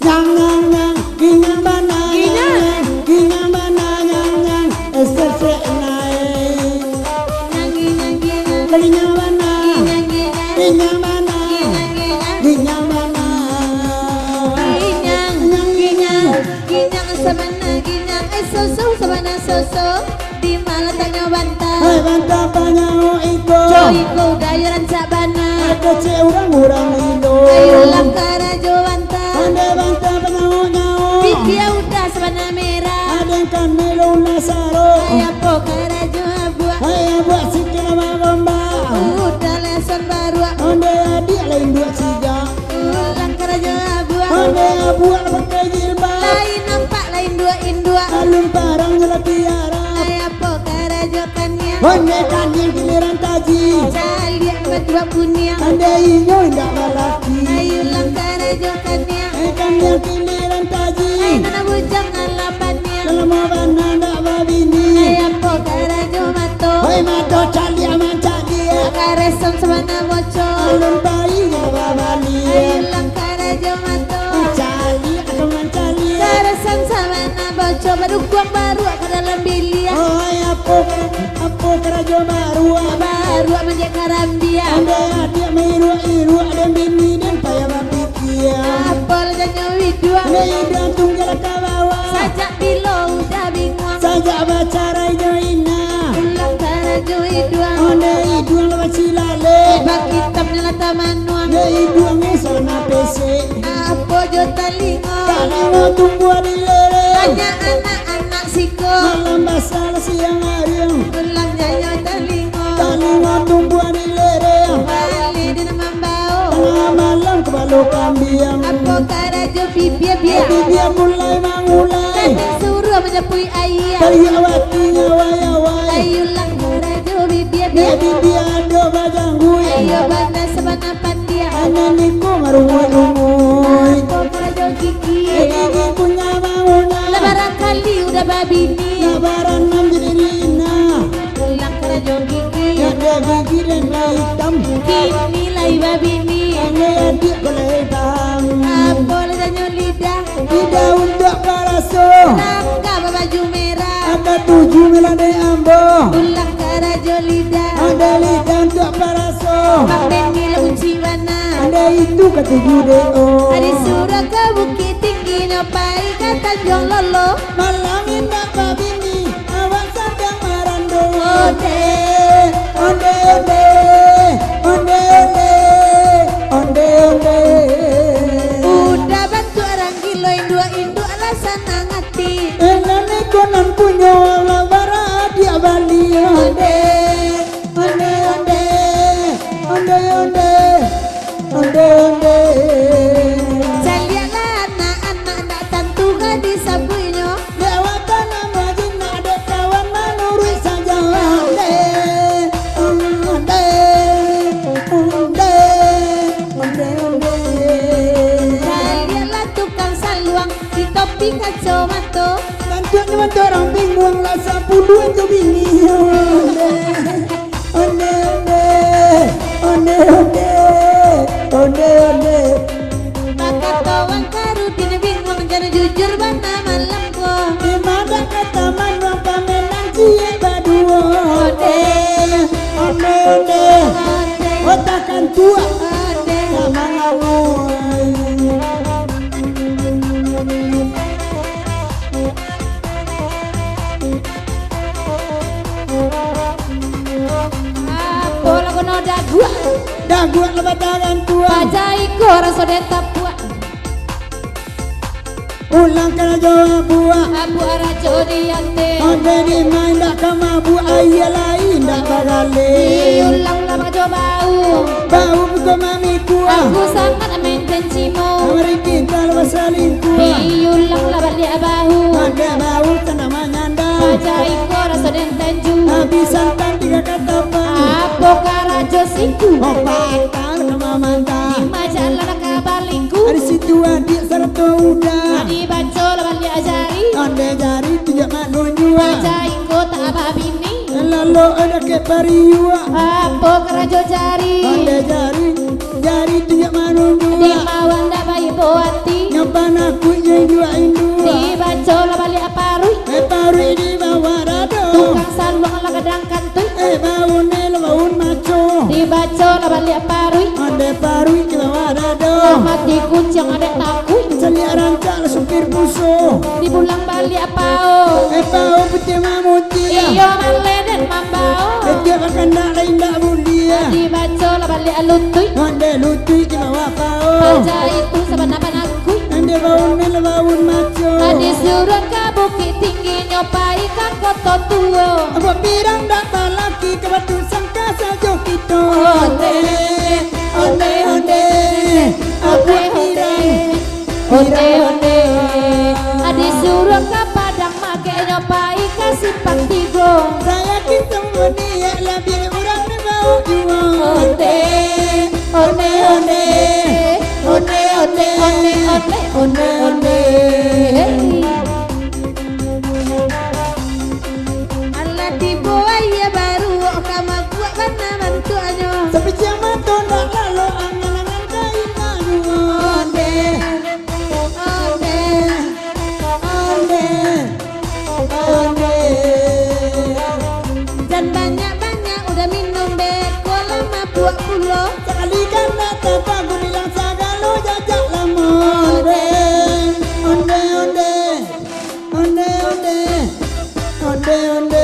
Nyang nyang nyang ginyang bana ginyang bana nyang nyang esese nae ginyang bana ginyang bana ginyang bana ginyang sabana ginyang soso sabana soso di mana tanya bantah hai bantah panyaho iko joiko gayaran sabana ada ce urang-urang indo ayo langkara jo bantah ande bantah panyaho nyaho bikia udah sabana merah ada kan melo nasaro ayo pokara jo abua ayo buat sikit magomba udah lesan baru ande adik lain dua siga langkara jo abua ande abuak pakai jilbab lain nampak lain dua indua alun parang nyala tiara ayo pokara jo kanya ande kanil giliran taji caliak berdua punya ande inyo indak lalaki ayo langkara jo kanya kanil giliran taji ayo nana bujang alapannya dalam abana ndak babini ayo pokara jo mato hoi mato cali aman cali kareson sabana boco alun bayi nyala bali ayo langkara jo mato cali atau mancali kareson sabana boco baru kuang baru ke dalam bilia hoi apa kerajo baru baru menjadi karambia ande adik mairu ada bini dan payah bapikia apa lejanya widua ande gantung jalan ke bawah sajak bilo udah bingung sajak bacarai joina langkara jo idua ande iduang lepas silale bak hitam nyala tamanua ande iduang esona pese apa jo talingo kali mau tunggu di lere tanya anak-anak siko malam basal siang hari ulang jayo talingo kali mau tunggu di lere bali di mambao tengah malam kebalo kambiang apa karajo bibia bia jadi dia mulai mangulai kami suruh menyapui ayah karyawati nyawai ayo lang karajo bibia bia jadi dia ada bajangui ayo banda sabana pandia ananiku marungai apa karajo gigi jadi punya mangulai lebaran kali udah babini lebaran menjadi ulang karajo gigi ada gigi dan hitam kini lai babini ane adik boleh hitam apa lejanya lidah tidak untuk paraso rangka baju merah ada 7 melande ambo ulang karajo lidah ada lidah untuk paraso bang Benny launci mana ada itu ketujuh deo hari surah ke bukit tinggi nopai ke Tanjung Lolo malam indah babini awak sedang marando Ode. onde onde onde onde onde udah bantu orang gilo indua indu alasan ngati enane konan punya labara dia bali onde onde onde onde onde onde onde jalialah anak-anak ndak tentu gak disabuinyo lewatan nama jina ada kawan menurut saja onde onde onde onde onde jalialah tukang saluang di topi kacamata Tantunya mata orang bingung lah sepuluh itu bini onde onde onde onde onde onde maka tawang karu dina bingung jadi jujur bana malam ko di mana kata manwang pamenang cie badua onde onde onde otakan tua ode sama ngawai apa lagu no dagua daguan lebat tangan tua pajaiku rasa deta puak ulang kena jawab buah abu arajo diante onde di main dak kama bu ayah lain dak bagale ulang lama bau bau buka mami kuah aku sangat mentencimo mari kita lepas saling kuah ulang lama dia bahu ada bau tanah manyanda pajaiku rasa dentenju habis santan 3 kata apa karajo siku opatan sama manta majalah kabalingku dari situ adik serta udah di bancol balik ajari onde jari tidak manunjua pajaiku tak apa bini lalu ada ke pariua apa karajo jari onde jari tidak manunjua di mawang dak bayi boati banaku yang juain dua. Di bacola balik apa rui? Parui di bawah rado. Tukang saluang lah kadang kantui. Baun nelo baun maco. Di bacola balik apa rui? Ande parui di bawah rado. Mati kucing ada takui. Celia rancak supir buso. Di bulang balik apa o? Pao putih mamuti. Iyo maleden mambao. Dia makan nak lain tak mulia. Di bacola balik alutui. Ande lutui di bawah pao. Baca itu sebenarnya aku. Ande baun nelo baun maco. Adi suruh ke bukit tinggi nyopai kan koto tuo. Apa pirang dapat laki ke batu sangka sajo kita. Onde, onde, onde, onde, onde, onde. Adi suruh ke padang make nyopai ke simpang tigo. Saya kita menia lebih orang ni mau jual. Onde, onde, onde, onde, onde, onde, onde, onde. Allah tipu ayah baru kama buat mana mantuanyo. Tapi siapa tu nak lalu angan-angan kain anu. Onde, Onde, onde, onde. dan banyak-banyak udah minum beko lama buat pulau. Sekali kan datang aku bilang sagalo jajak lama. Onde, onde, onde, onde, onde, onde, onde.